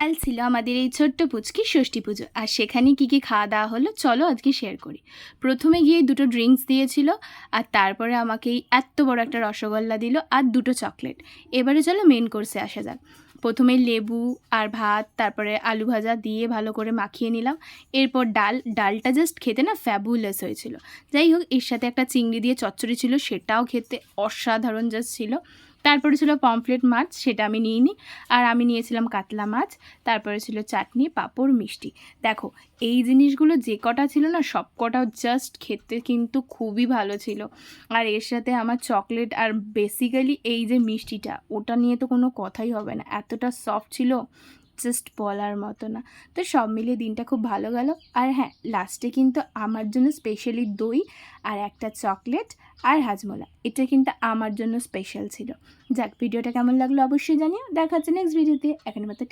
কাল ছিল আমাদের এই ছোট্ট পুচকি ষষ্ঠী পুজো, আর সেখানে কি কি খাওয়া দাওয়া হলো চলো আজকে শেয়ার করি। প্রথমে গিয়ে দুটো ড্রিঙ্কস দিয়েছিল, আর তারপরে আমাকে এই এত বড় একটা রসগোল্লা দিল আর দুটো চকলেট। এবারে চলো মেন কোর্সে আসা যাক। প্রথমে লেবু আর ভাত, তারপরে আলু ভাজা দিয়ে ভালো করে মাখিয়ে নিলাম। এরপর ডালটা জাস্ট খেতে না ফ্যাবুলাস হয়েছিল। যাই হোক, এর সাথে একটা চিংড়ি দিয়ে চচ্চড়ি ছিল, সেটাও খেতে অসাধারণ জাস্ট ছিল। তারপরে ছিল পমফ্রেট মাছ, সেটা আমি নিইনি। আর আমি নিয়েছিলাম কাতলা মাছ। তারপরে ছিল চাটনি, পাঁপড়, মিষ্টি। দেখো, এই জিনিসগুলো যে কটা ছিল না, সব কটা জাস্ট খেতে কিন্তু খুবই ভালো ছিল। আর এর সাথে আমার চকলেট, আর বেসিক্যালি এই যে মিষ্টিটা, ওটা নিয়ে তো কোনো কথাই হবে না, এতটা সফট ছিল জাস্ট বলার মতো না। তো সব মিলিয়ে দিনটা খুব ভালো গেল। আর হ্যাঁ, লাস্টে কিন্তু আমার জন্য স্পেশালি দই আর একটা চকলেট আর হাজমোলা, এটা কিন্তু আমার জন্য স্পেশাল ছিল। যাক, ভিডিওটা কেমন লাগলো অবশ্যই জানিও। দেখা হচ্ছে নেক্সট ভিডিওতে। এখন মতো